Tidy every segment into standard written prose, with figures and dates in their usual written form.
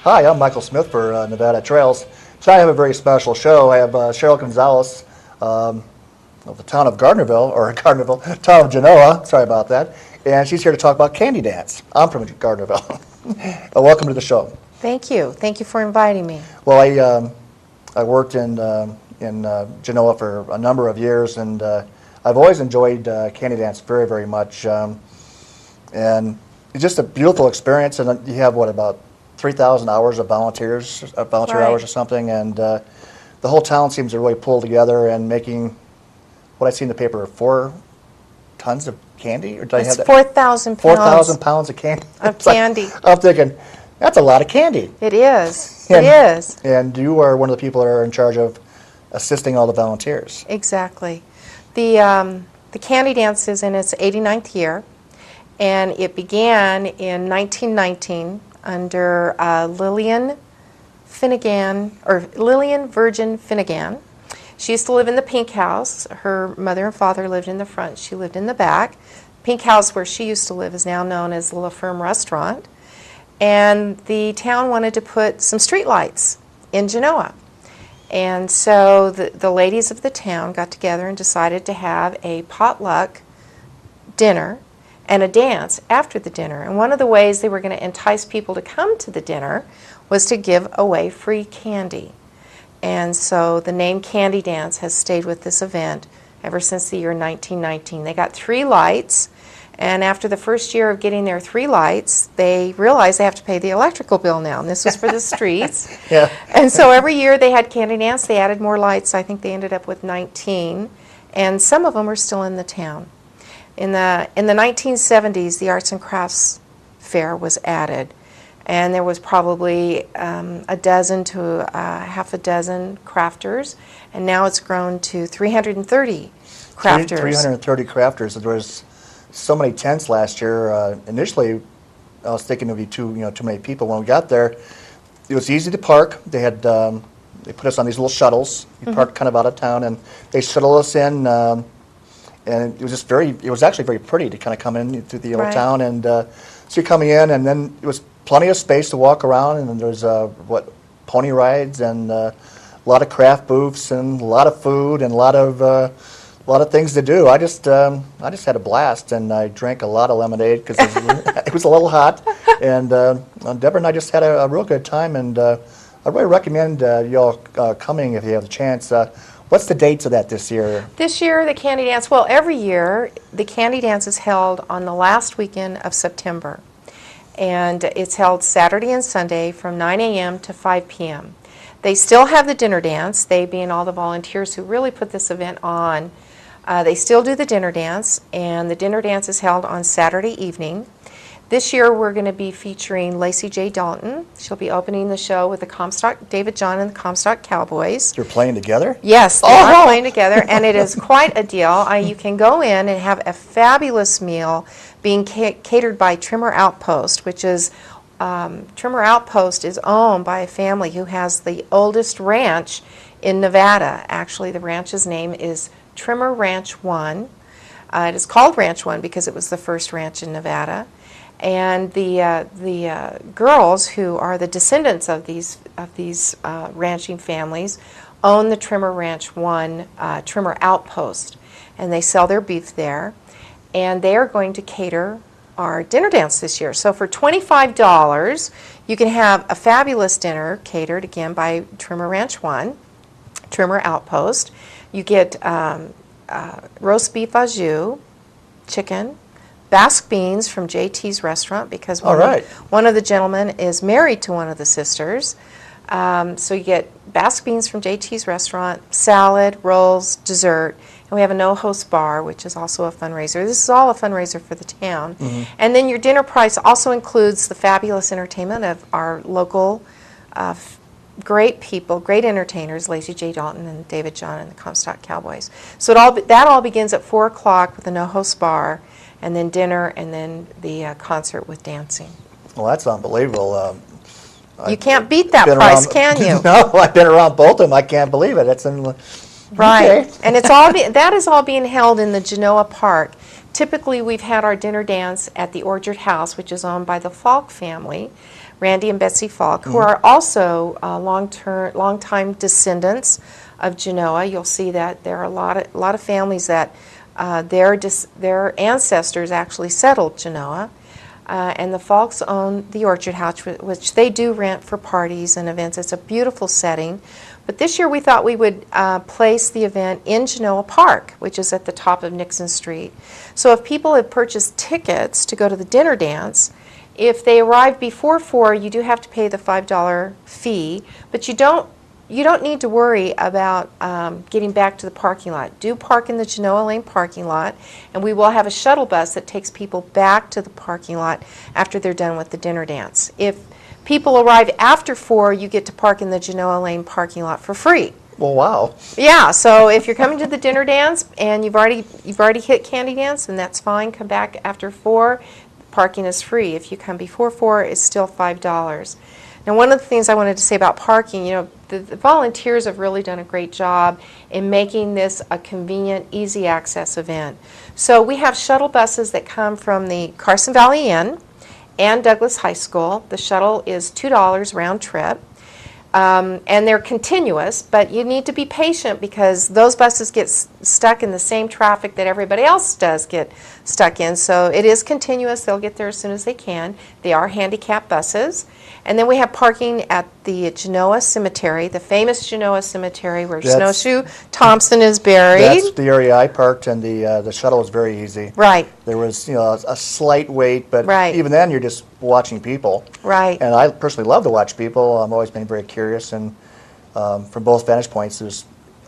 Hi, I'm Michael Smith for Nevada Trails. Tonight I have a very special show. I have Sheryl Gonzales of the town of Gardnerville, or Gardnerville, town of Genoa, sorry about that, and she's here to talk about candy dance. I'm from Gardnerville. Welcome to the show. Thank you. Thank you for inviting me. Well, I worked in Genoa for a number of years, and I've always enjoyed candy dance very, very much. And it's just a beautiful experience, and you have, what, about 3,000 hours of volunteer Right. hours or something, and the whole town seems to really pull together and making, what I see in the paper, 4 tons of candy? Or did I It's have that? 4,000 pounds 4,000 pounds of candy. of It's like- candy. I'm thinking, that's a lot of candy. It is. And- It is. And you are one of the people that are in charge of assisting all the volunteers. Exactly. The candy dance is in its 89th year, and it began in 1919 under Lillian Virgin Finnegan. She used to live in the Pink House. Her mother and father lived in the front. She lived in the back. Pink House, where she used to live, is now known as the La Ferme Restaurant. And the town wanted to put some street lights in Genoa. And so the ladies of the town got together and decided to have a potluck dinner and a dance after the dinner. And one of the ways they were going to entice people to come to the dinner was to give away free candy. And so the name Candy Dance has stayed with this event ever since the year 1919. They got 3 lights, and after the first year of getting their 3 lights, they realized they have to pay the electrical bill now, and this was for the streets. Yeah. And so every year they had Candy Dance. They added more lights. I think they ended up with 19, and some of them are still in the town. In the 1970s, the Arts and Crafts Fair was added, and there was probably a dozen to half a dozen crafters, and now it's grown to 330 crafters. 330 crafters. There was so many tents last year. Initially, I was thinking it would be too many people. When we got there, it was easy to park. They had they put us on these little shuttles. You parked kind of out of town, and they shuttled us in. And it was just it was actually very pretty to kind of come in through the old Right. town. And so you're coming in, and then it was plenty of space to walk around, and then there's pony rides and a lot of craft booths and a lot of food and a lot of things to do. I just had a blast, and I drank a lot of lemonade because it was a little hot. And Deborah and I just had a real good time, and I really recommend you all coming if you have the chance. What's the dates of that this year? This year, the Candy Dance, well, every year, the Candy Dance is held on the last weekend of September. And it's held Saturday and Sunday from 9 a.m. to 5 p.m. They still have the dinner dance, they being all the volunteers who really put this event on. They still do the dinner dance, and the dinner dance is held on Saturday evening. This year we're going to be featuring Lacey J. Dalton. She'll be opening the show with the Comstock, David John and the Comstock Cowboys. You're playing together? Yes, they are playing together, and it is quite a deal. You can go in and have a fabulous meal being catered by Trimmer Outpost, which is, Trimmer Outpost is owned by a family who has the oldest ranch in Nevada. Actually, the ranch's name is Trimmer Ranch 1. It is called Ranch 1 because it was the first ranch in Nevada. And the girls who are the descendants of these ranching families own the Trimmer Ranch 1 Trimmer Outpost, and they sell their beef there. And they are going to cater our dinner dance this year. So for $25, you can have a fabulous dinner catered again by Trimmer Ranch 1, Trimmer Outpost. You get roast beef au jus, chicken, Basque beans from JT's restaurant because one of the gentlemen is married to one of the sisters. So you get Basque beans from JT's restaurant, salad, rolls, dessert, and we have a no-host bar, which is also a fundraiser. This is all a fundraiser for the town. And then your dinner price also includes the fabulous entertainment of our local great people, great entertainers, Lacey J. Dalton and David John and the Comstock Cowboys. So that all begins at 4 o'clock with a no-host bar, and then dinner, and then the concert with dancing. Well, that's unbelievable. You can't beat that price, can you? No, I've been around both of them. I can't believe it. Right, okay. And it's all that is all being held in the Genoa Park. Typically, we've had our dinner dance at the Orchard House, which is owned by the Falk family. Randy and Betsy Falk, who are also long-time descendants of Genoa. You'll see that there are a lot of families that their ancestors actually settled Genoa. And the Falks own the Orchard House, which they do rent for parties and events. It's a beautiful setting. But this year we thought we would place the event in Genoa Park, which is at the top of Nixon Street. So if people have purchased tickets to go to the dinner dance, if they arrive before 4, you do have to pay the $5 fee, but you don't need to worry about getting back to the parking lot. Do park in the Genoa Lane parking lot, and we will have a shuttle bus that takes people back to the parking lot after they're done with the dinner dance. If people arrive after 4, you get to park in the Genoa Lane parking lot for free. Well, wow. Yeah, so if you're coming to the dinner dance and you've already hit Candy Dance, then that's fine. Come back after 4. Parking is free. If you come before 4, it's still $5. Now, one of the things I wanted to say about parking, the volunteers have really done a great job in making this a convenient, easy access event. So we have shuttle buses that come from the Carson Valley Inn and Douglas High School. The shuttle is $2 round trip. And they're continuous, but you need to be patient because those buses get stuck in the same traffic that everybody else does get stuck in. So it is continuous. They'll get there as soon as they can. They are handicapped buses. And then we have parking at the Genoa Cemetery, the famous Genoa Cemetery where Snowshoe Thompson is buried. That's the area I parked, and the shuttle was very easy. Right. There was a slight wait, but Right. even then you're just watching people. Right. And I personally love to watch people. I'm always been very curious, and from both vantage points, it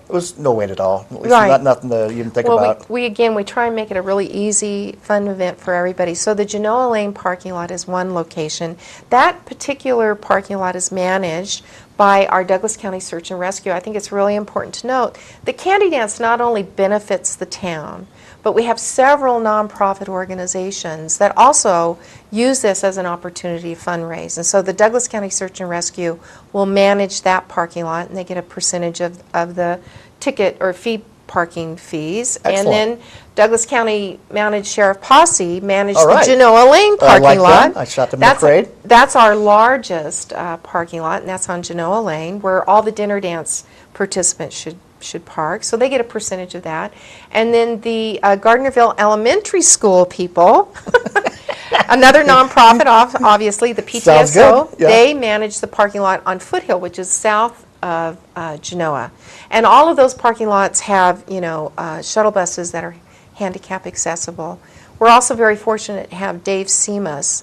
was no wait at all. At least Right. nothing to even think Well, about. we try and make it a really easy, fun event for everybody. So the Genoa Lane parking lot is one location. That particular parking lot is managed by our Douglas County Search and Rescue. I think it's really important to note the Candy Dance not only benefits the town, but we have several nonprofit organizations that also use this as an opportunity to fundraise. And so the Douglas County Search and Rescue will manage that parking lot, and they get a percentage of the ticket or fee parking fees. Excellent. And then Douglas County Mounted Sheriff Posse managed All right. the Genoa Lane parking like lot. them. I shot them in the parade. That's our largest parking lot, and that's on Genoa Lane, where all the dinner dance participants should park. So they get a percentage of that. And then the Gardnerville Elementary School people, another nonprofit, obviously, the Sounds PTSO, good. Yeah. they manage the parking lot on Foothill, which is south of Genoa. And all of those parking lots have, shuttle buses that are handicap accessible. We're also very fortunate to have Dave Seamus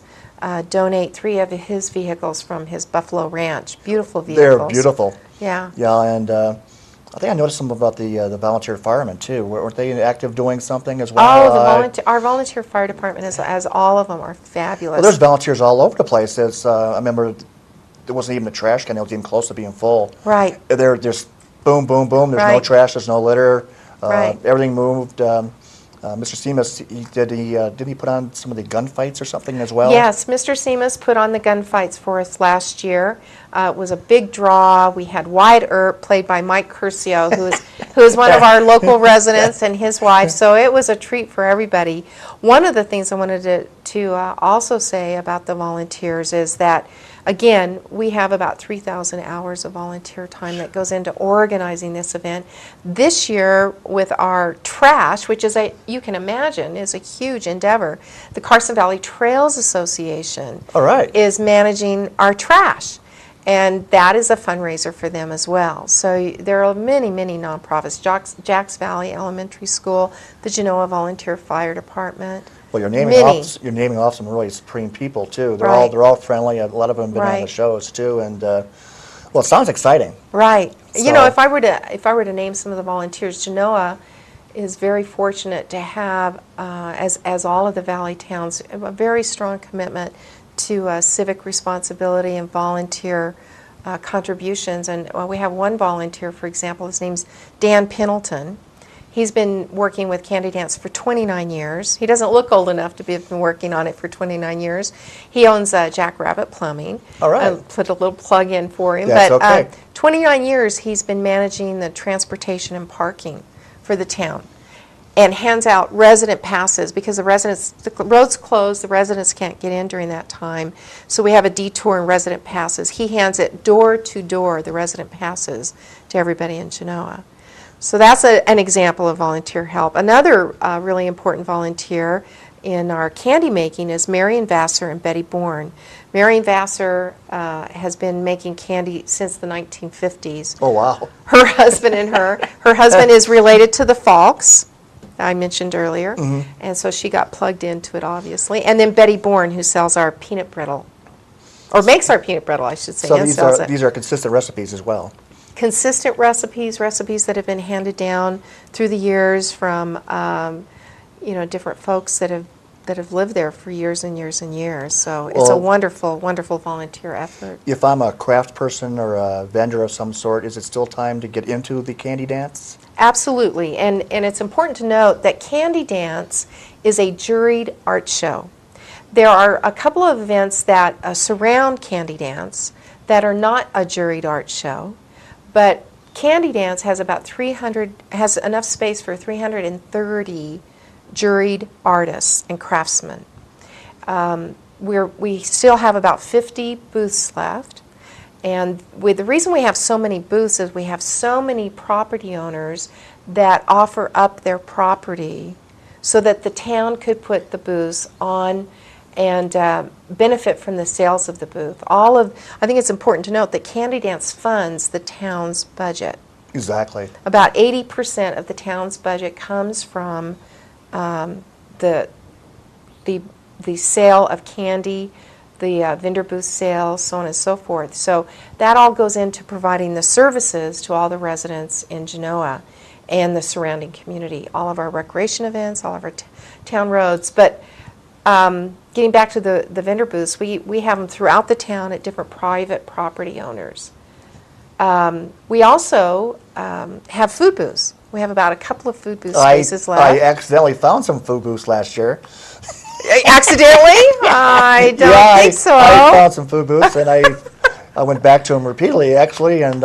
donate 3 of his vehicles from his Buffalo Ranch. Beautiful vehicles. They're beautiful. Yeah. Yeah, and I think I noticed some about the volunteer firemen too. Weren't they active doing something as well? Oh, our volunteer fire department, as all of them, are fabulous. Well, there's volunteers all over the place. I remember there wasn't even a trash can that was even close to being full. Right. They're just boom, boom, boom. There's no Right. trash. There's no litter. Right. Everything moved. Mr. Seamus, did he put on some of the gunfights or something as well? Yes, Mr. Seamus put on the gunfights for us last year. It was a big draw. We had Wyatt Earp, played by Mike Curcio, who is one of our local residents, and his wife. So it was a treat for everybody. One of the things I wanted to also say about the volunteers is that, again, we have about 3,000 hours of volunteer time that goes into organizing this event. This year, with our trash, which is you can imagine, is a huge endeavor, the Carson Valley Trails Association All right. is managing our trash. And that is a fundraiser for them as well. So there are many, many nonprofits. Jacks Valley Elementary School, the Genoa Volunteer Fire Department. Well, you're naming off some really supreme people too. Right. They're all friendly. A lot of them have been on the Right. shows too, and well, it sounds exciting. Right. So- If I were to name some of the volunteers, Genoa is very fortunate to have, as all of the valley towns, a very strong commitment to civic responsibility and volunteer contributions. And we have one volunteer, for example, his name's Dan Pendleton. He's been working with Candy Dance for 29 years. He doesn't look old enough to have been working on it for 29 years. He owns Jackrabbit Plumbing. All right. Put a little plug in for him. That's but okay. 29 years he's been managing the transportation and parking for the town. and hands out resident passes because the road's closed, the residents can't get in during that time. So we have a detour and resident passes. He hands it door to door, the resident passes, to everybody in Genoa. So that's an example of volunteer help. Another really important volunteer in our candy making is Marion Vassar and Betty Bourne. Marion Vassar has been making candy since the 1950s. Oh, wow. Her husband and her. Her husband is related to the Falks, I mentioned earlier, and so she got plugged into it, obviously. And then Betty Bourne, who sells our peanut brittle, or makes our peanut brittle, I should say. So these are consistent recipes as well. Consistent recipes that have been handed down through the years from different folks that have lived there for years and years and years. So it's a wonderful, wonderful volunteer effort. If I'm a craft person or a vendor of some sort, is it still time to get into the candy dance? Absolutely, and it's important to note that Candy Dance is a juried art show. There are a couple of events that surround Candy Dance that are not a juried art show, but Candy Dance has has enough space for 330 juried artists and craftsmen. We still have about 50 booths left, and the reason we have so many booths is we have so many property owners that offer up their property so that the town could put the booths on and benefit from the sales of the booth. I think it's important to note that Candy Dance funds the town's budget. Exactly. About 80% of the town's budget comes from the sale of candy, the vendor booth sales, so on and so forth. So that all goes into providing the services to all the residents in Genoa and the surrounding community, all of our recreation events, all of our town roads. But getting back to the vendor booths, we have them throughout the town at different private property owners. We also have food booths. We have about a couple of food booth spaces left. I accidentally found some food booths last year. Accidentally? I don't think so. I found some food booths, and I went back to them repeatedly, actually, and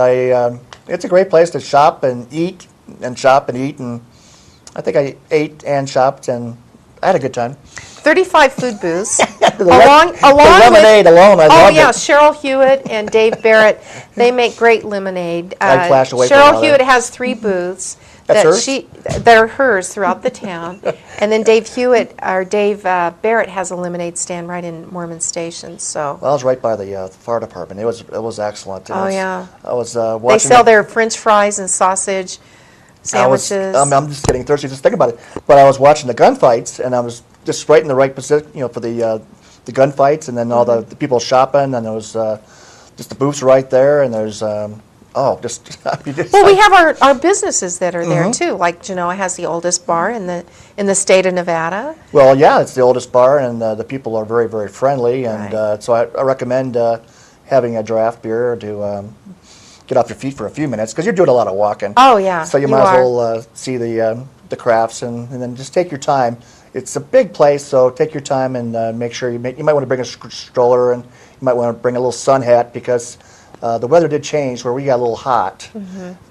it's a great place to shop and eat, and I think I ate and shopped, and I had a good time. 35 food booths. The lemonade alone, I loved it. Sheryl Hewitt and Dave Barrett, they make great lemonade. I flashed away from Sheryl Hewitt has 3 booths. That are hers throughout the town. And then Dave Barrett has a lemonade stand right in Mormon Station. So. Well, I was right by the fire department. It was excellent. Yeah. I was watching. They sell their French fries and sausage sandwiches. I'm just getting thirsty just thinking about it. But I was watching the gunfights, and I was just right in the right position, for the gunfights, and then all the people shopping, and there was just the booths right there, and there's. Well, we have our businesses that are there too. Like Genoa has the oldest bar in the state of Nevada. Well, yeah, it's the oldest bar, and the people are very, very friendly, and so I recommend having a draft beer to get off your feet for a few minutes because you're doing a lot of walking. Oh yeah, so you might as well see the crafts and then just take your time. It's a big place, so take your time and make sure you might want to bring a stroller, and you might want to bring a little sun hat because. The weather did change where we got a little hot,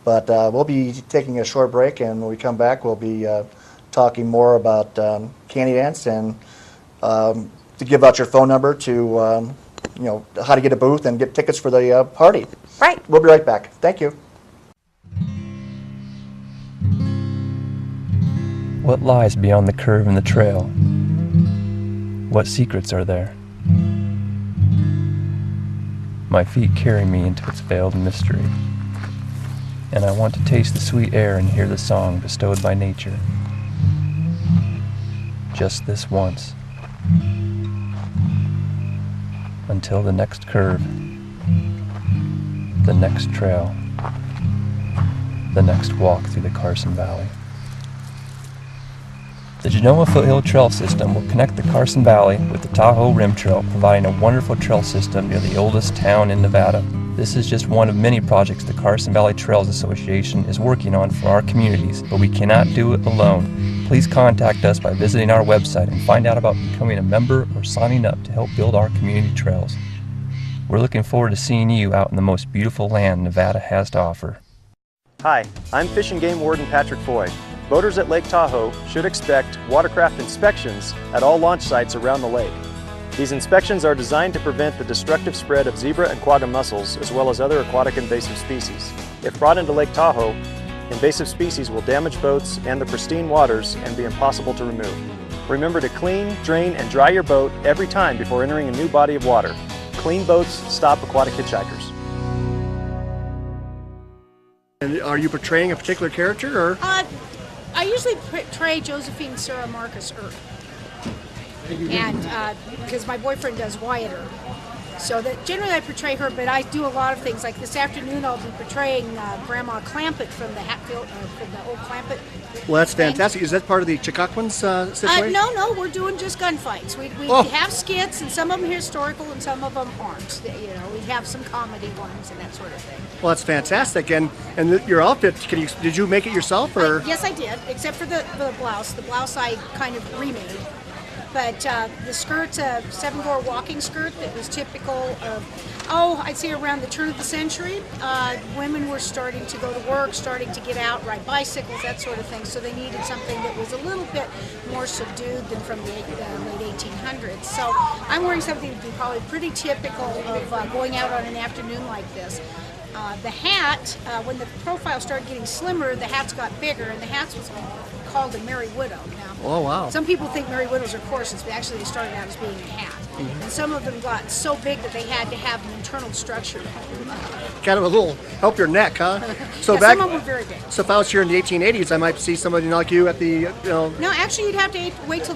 but we'll be taking a short break, and when we come back, we'll be talking more about Candy Dance and to give out your phone number to, how to get a booth and get tickets for the party. Right. We'll be right back. Thank you. What lies beyond the curve in the trail? What secrets are there? My feet carry me into its veiled mystery, and I want to taste the sweet air and hear the song bestowed by nature. Just this once. Until the next curve, the next trail, the next walk through the Carson Valley. The Genoa Foothill Trail System will connect the Carson Valley with the Tahoe Rim Trail, providing a wonderful trail system near the oldest town in Nevada. This is just one of many projects the Carson Valley Trails Association is working on for our communities, but we cannot do it alone. Please contact us by visiting our website and find out about becoming a member or signing up to help build our community trails. We're looking forward to seeing you out in the most beautiful land Nevada has to offer. Hi, I'm Fish and Game Warden Patrick Foy. boaters at Lake Tahoe should expect watercraft inspections at all launch sites around the lake. These inspections are designed to prevent the destructive spread of zebra and quagga mussels as well as other aquatic invasive species. If brought into Lake Tahoe, invasive species will damage boats and the pristine waters and be impossible to remove. Remember to clean, drain, and dry your boat every time before entering a new body of water. Clean boats stop aquatic hitchhikers. And are you portraying a particular character, or? I usually portray Josephine Sarah Marcus Earp, and because my boyfriend does Wyatt Earp. So that generally I portray her, but I do a lot of things. Like this afternoon, I'll be portraying Grandma Clampett from the Hatfield, from the old Clampett. Well, that's fantastic. Is that part of the Chicaquans situation? No, we're doing just gunfights. We have skits, and some of them are historical, and some of them aren't. You know, we have some comedy ones and that sort of thing. Well, that's fantastic. And your outfit, did you make it yourself, or? Yes, I did, except for the blouse. The blouse I kind of remade. But the skirt's a 7-bore walking skirt that was typical of, I'd say around the turn of the century. Women were starting to go to work, starting to get out, ride bicycles, that sort of thing. So they needed something that was a little bit more subdued than from the late 1800s. So I'm wearing something that would be probably pretty typical of going out on an afternoon like this. The hat, when the profile started getting slimmer, the hats got bigger, and the hats was called a Merry Widow. Now, oh, wow. Some people think Merry Widows are corsets, but actually they started out as being a hat. Mm-hmm. And some of them got so big that they had to have an internal structure. Kind of a little help your neck, huh? So yeah, some of them were very big. So if I was here in the 1880s, I might see somebody like you at the, No, actually you'd have to wait till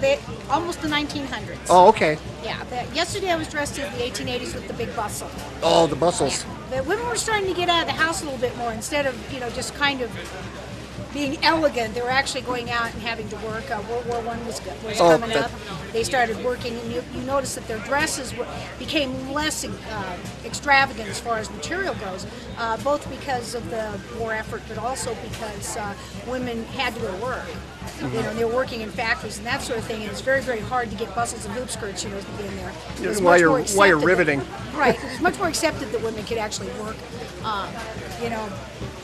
almost the 1900s. Oh, okay. Yeah, yesterday I was dressed in the 1880s with the big bustle. Oh, the bustles. Yeah. The women were starting to get out of the house a little bit more instead of, just kind of being elegant. They were actually going out and having to work. World War I was coming up. They started working, and you notice that their dresses became less extravagant as far as material goes, both because of the war effort, but also because women had to go to work. They were working in factories and that sort of thing, and it's very, very hard to get bustles and hoop skirts, in there. While you're riveting. Right. It was much more accepted that women could actually work,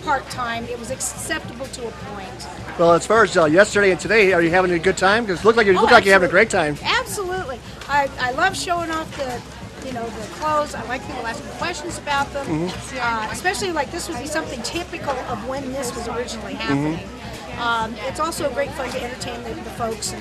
part-time. It was acceptable to a point. Well, as far as yesterday and today, are you having a good time? Because it looked like you're having a great time. Absolutely. I love showing off the clothes. I like people asking questions about them, especially like this would be something typical of when this was originally happening. It's also great fun to entertain the folks.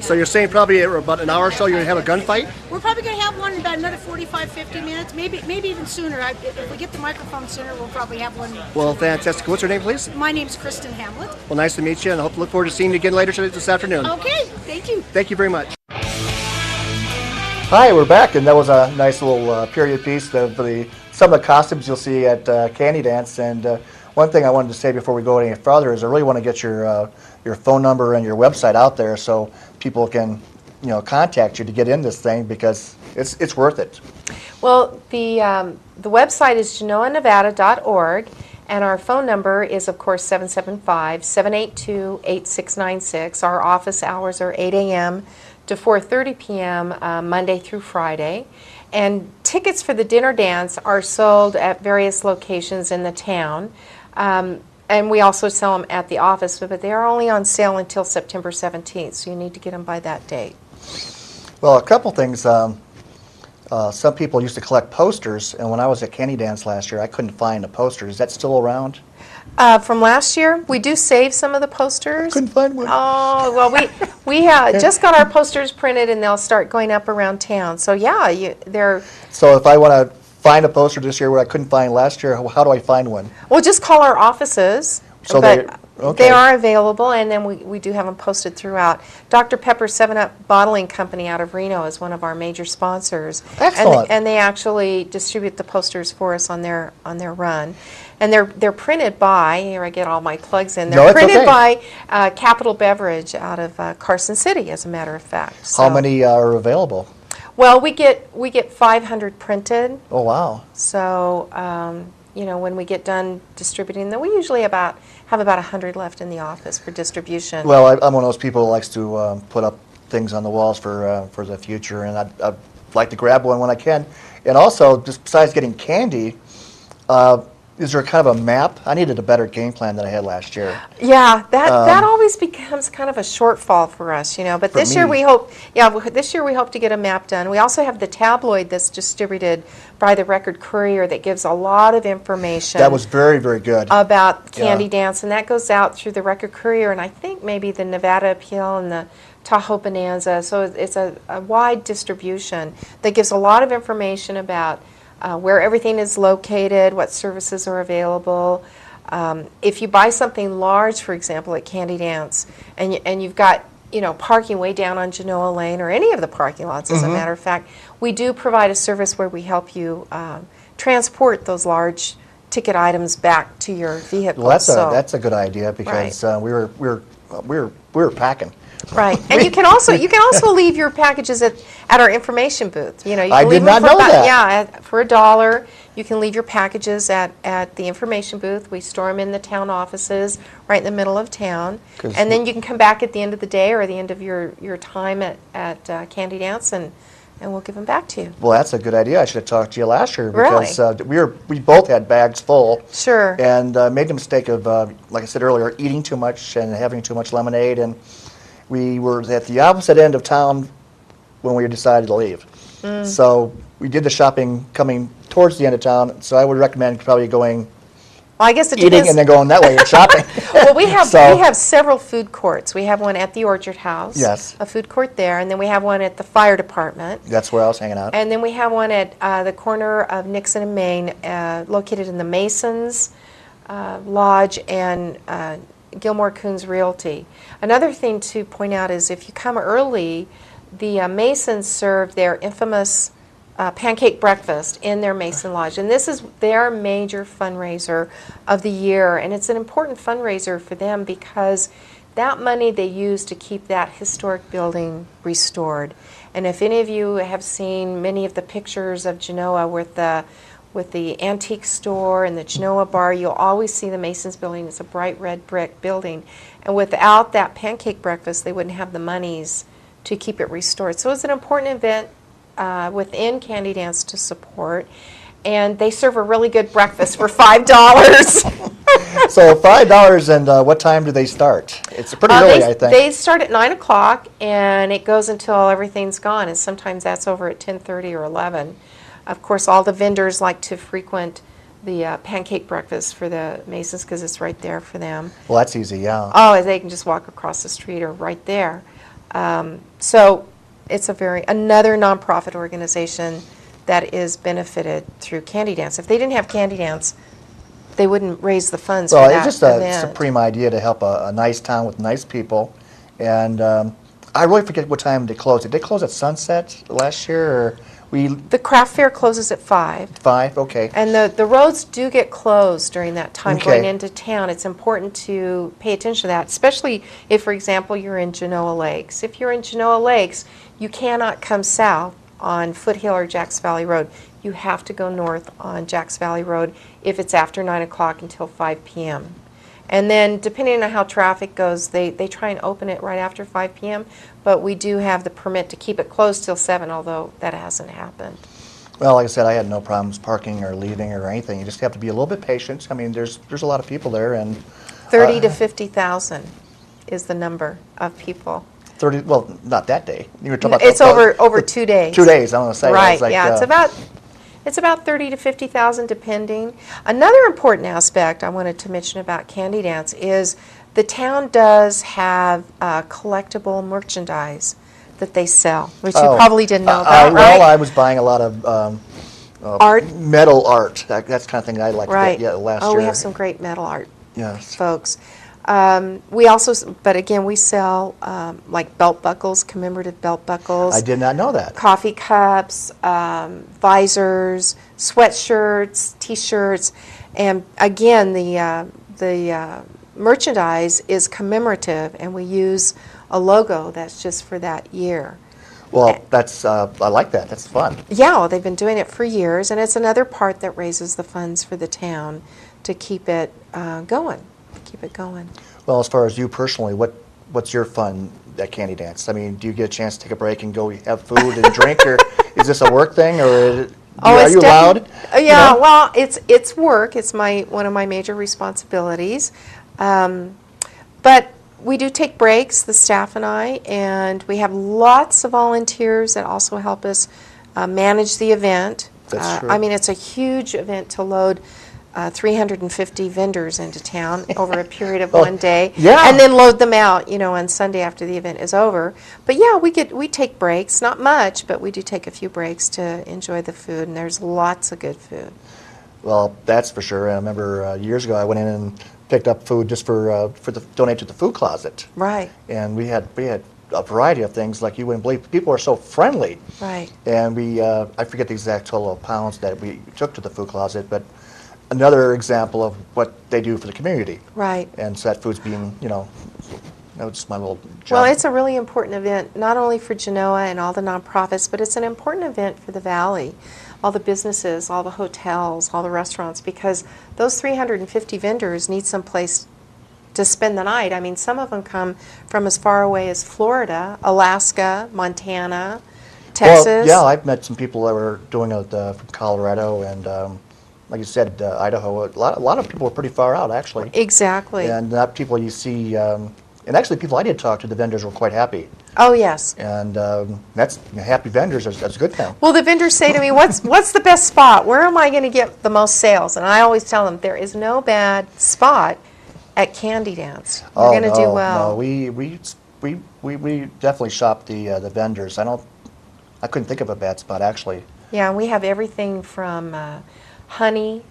So you're saying probably in about an hour or so you're going to have a gunfight? We're probably going to have one in about another 45, 50 minutes, maybe even sooner. If we get the microphone sooner, we'll probably have one. Well, fantastic. What's your name, please? My name's Kristen Hamlet. Well, nice to meet you, and I look forward to seeing you again later this afternoon. Okay, thank you. Thank you very much. Hi, we're back, and that was a nice little period piece of some of the costumes you'll see at Candy Dance. And one thing I wanted to say before we go any further is I really want to get your phone number and your website out there so people can contact you to get in this thing, because it's worth it. Well, the website is genoanevada.org, and our phone number is, of course, 775-782-8696. Our office hours are 8 a.m. to 4:30 p.m. Monday through Friday. And tickets for the dinner dance are sold at various locations in the town. And we also sell them at the office, but they are only on sale until September 17th, so you need to get them by that date. Well, a couple things. Some people used to collect posters, and when I was at Candy Dance last year, I couldn't find a poster. Is that still around? From last year, we do save some of the posters. Couldn't find one. Oh, well, we just got our posters printed, and they'll start going up around town. So, yeah, they're... So if I want to find a poster this year where I couldn't find last year, how do I find one? Well, just call our offices. So they are available, and then we do have them posted throughout. Dr. Pepper 7-Up Bottling Company out of Reno is one of our major sponsors. Excellent. And they actually distribute the posters for us on their run. And they're printed by, here I get all my plugs in, they're printed by Capital Beverage out of Carson City, as a matter of fact. So, how many are available? Well, we get 500 printed. Oh, wow. So, when we get done distributing them, we usually have about 100 left in the office for distribution. Well, I'm one of those people who likes to put up things on the walls for the future, and I'd like to grab one when I can. And also, just besides getting candy, is there kind of a map? I needed a better game plan than I had last year. Yeah, that always becomes kind of a shortfall for us, you know. But this year me. we hope, this year we hope to get a map done. We also have the tabloid that's distributed by the Record Courier that gives a lot of information. That was very, very good. About Candy Yeah. Dance, and that goes out through the Record Courier, and I think maybe the Nevada Appeal and the Tahoe Bonanza. So it's a wide distribution that gives a lot of information about where everything is located, what services are available. If you buy something large, for example, at Candy Dance, and you've got parking way down on Genoa Lane or any of the parking lots, as a matter of fact, we do provide a service where we help you transport those large ticket items back to your vehicle. Well, that's a good idea because we were packing. Right, and you can also leave your packages at our information booth. You can I leave did not them for know that. Yeah, for $1, you can leave your packages at the information booth. We store them in the town offices, right in the middle of town, and then you can come back at the end of the day or the end of your time at Candy Dance, and we'll give them back to you. Well, that's a good idea. I should have talked to you last year Really? because we both had bags full. Sure. And made the mistake of, like I said earlier, eating too much and having too much lemonade. And we were at the opposite end of town when we decided to leave. So we did the shopping coming towards the end of town. So I would recommend probably going Well, I guess it eating depends. and then going that way and shopping. Well, we have So- we have several food courts. We have one at the Orchard House. Yes. A food court there, and then we have one at the fire department. That's where I was hanging out. And then we have one at the corner of Nixon and Main, located in the Masons Lodge and Gilmore Coons Realty. Another thing to point out is if you come early, the Masons serve their infamous pancake breakfast in their Mason Lodge. And this is their major fundraiser of the year. And it's an important fundraiser for them because that money they use to keep that historic building restored. And if any of you have seen many of the pictures of Genoa with the antique store and the Genoa bar, you'll always see the Masons building. It's a bright red brick building. And without that pancake breakfast, they wouldn't have the monies to keep it restored. So it's an important event within Candy Dance to support. And they serve a really good breakfast for $5. So $5, and what time do they start? It's pretty early, I think. They start at 9 o'clock, and it goes until everything's gone. And sometimes that's over at 10:30 or 11. Of course, all the vendors like to frequent the pancake breakfast for the Masons because it's right there for them. Well, that's easy, yeah. Oh, they can just walk across the street or right there. So it's another nonprofit organization that is benefited through Candy Dance. If they didn't have Candy Dance, they wouldn't raise the funds for Well, that it's just a event. supreme idea to help a nice town with nice people. And I really forget what time they closed. Did they close at sunset last year? Or The craft fair closes at 5. 5? Okay. And the roads do get closed during that time Okay. going into town. It's important to pay attention to that, especially if, for example, you're in Genoa Lakes. If you're in Genoa Lakes, you cannot come south on Foothill or Jacks Valley Road. You have to go north on Jacks Valley Road if it's after 9 o'clock until 5 p.m. And then, depending on how traffic goes, they try and open it right after 5 p.m., but we do have the permit to keep it closed till 7, although that hasn't happened. Well, like I said, I had no problems parking or leaving or anything. You just have to be a little bit patient. I mean, there's a lot of people there, and 30 to 50,000 is the number of people. 30. Well, not that day. You were talking about It's over 2 days. 2 days. I want to say. Right. It's like, yeah. It's about 30 to 50,000, depending. Another important aspect I wanted to mention about Candy Dance is the town does have collectible merchandise that they sell, which you probably didn't know about, right? Well, I was buying a lot of Art. metal art. That's the kind of thing I like Right. to get last year. We have some great metal art, Yes. folks. We also, but again, we sell like belt buckles, commemorative belt buckles. I did not know that. Coffee cups, visors, sweatshirts, T-shirts, and again, the merchandise is commemorative, and we use a logo that's just for that year. Well, that's I like that. That's fun. Yeah, well, they've been doing it for years, and it's another part that raises the funds for the town to keep it going. Keep it going. Well, as far as you personally, what's your fun at Candy Dance? I mean, do you get a chance to take a break and go have food and drink, or is this a work thing, or Oh, Are it's you allowed? Yeah, You know? well, it's work. It's one of my major responsibilities. But we do take breaks, the staff and I, and we have lots of volunteers that also help us manage the event. That's true. I mean, it's a huge event to load 350 vendors into town over a period of one day, yeah. and then load them out, on Sunday after the event is over. But yeah, we take breaks, not much, but we do take a few breaks to enjoy the food, and there's lots of good food. Well, that's for sure. I remember years ago I went in and picked up food just for donate to the food closet. Right. And we had a variety of things like you wouldn't believe. People are so friendly. Right. And I forget the exact total of pounds that we took to the food closet, but another example of what they do for the community. Right. And so that food's being, that was just my little job. Well, it's a really important event, not only for Genoa and all the nonprofits, but it's an important event for the Valley, all the businesses, all the hotels, all the restaurants, because those 350 vendors need some place to spend the night. I mean, some of them come from as far away as Florida, Alaska, Montana, Texas. Well, yeah, I've met some people that were doing it from Colorado and, like you said, Idaho. A lot of people were pretty far out, actually. Exactly. And not people you see, and actually people I did talk to, the vendors were quite happy. Oh, yes. And that's happy vendors. That's a good thing. Well, the vendors say to me, what's the best spot? Where am I going to get the most sales? And I always tell them, there is no bad spot at Candy Dance. You're going to do well. No, we definitely shop the vendors. I couldn't think of a bad spot, actually. Yeah, we have everything from honey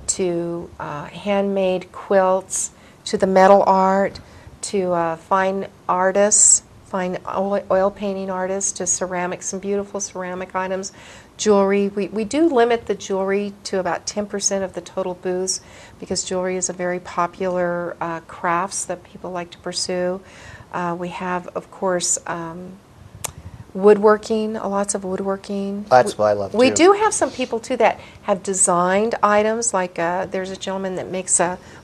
to handmade quilts to the metal art to fine artists, fine oil painting artists to ceramics, some beautiful ceramic items, jewelry. We do limit the jewelry to about 10% of the total booths because jewelry is a very popular crafts that people like to pursue. We have, of course, woodworking, lots of woodworking. That's what I love, We too. do have some people, too, that have designed items, like there's a gentleman that makes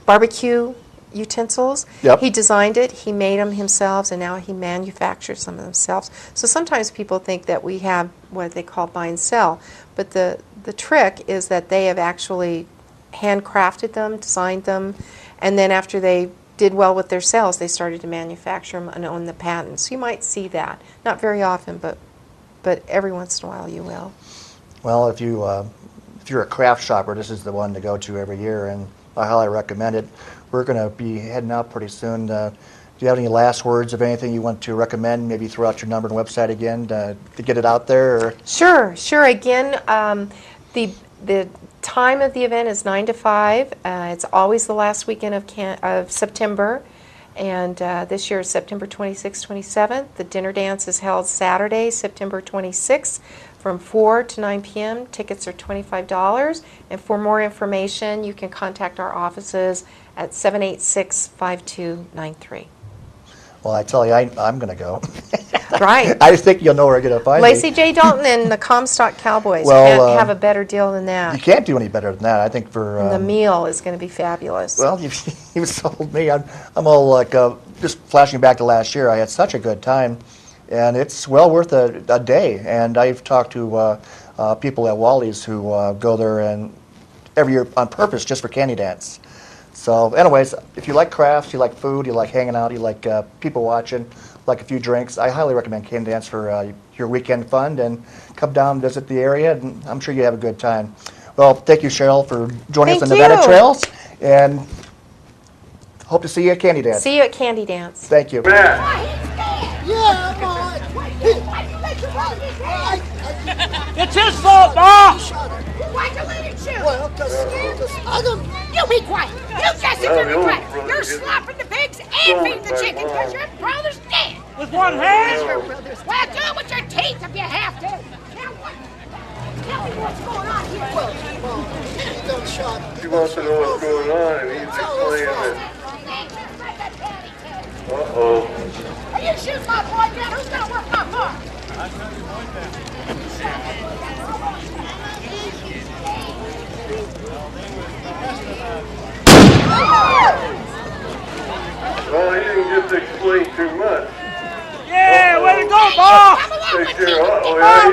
barbecue utensils. Yep. He designed it, he made them himself, and now he manufactures them himself. So sometimes people think that we have what they call buy and sell, but the trick is that they have actually handcrafted them, designed them, and then after they did well with their sales, they started to manufacture them and own the patents. You might see that. Not very often, but every once in a while you will. Well, if you're a craft shopper, this is the one to go to every year, and I highly recommend it. We're going to be heading out pretty soon. Do you have any last words of anything you want to recommend? Maybe throw out your number and website again to get it out there? Or? Sure. Again, the time of the event is 9 to 5. It's always the last weekend of September, and this year is September 26th, 27th. The dinner dance is held Saturday, September 26th, from 4 to 9 p.m. Tickets are $25, and for more information, you can contact our offices at 786-5293. Well, I tell you, I'm going to go. Right. I just think you'll know where you're going to find Lacey me. J. Dalton and the Comstock Cowboys Well, can't have a better deal than that. You can't do any better than that. I think for And the meal is going to be fabulous. well, you sold me. I'm all like just flashing back to last year. I had such a good time, and it's well worth a day. And I've talked to people at Wally's who go there and every year on purpose just for Candy Dance. So, anyways, if you like crafts, you like food, you like hanging out, you like people watching, like a few drinks, I highly recommend Candy Dance for your weekend fun. And come down and visit the area, and I'm sure you have a good time. Well, thank you, Sheryl, for joining us on Thank Nevada you. Trails, and hope to see you at Candy Dance. See you at Candy Dance. Thank you. It's his fault, Ma! Why'd you let him shoot? Well, because you be quiet. You just be quiet. You're slopping the pigs and feeding the chickens because your brother's dead. With one hand? Your brother's. Well, do it with your teeth if you have to. Now what? Tell me what's going on here. She wants to know what's going on, and he's explaining it. Uh-oh. Are you shooting my boy down? Who's gonna work my farm? Well, he didn't get to explain too much. Yeah, way to go, Ma! Take care. Oh, yeah,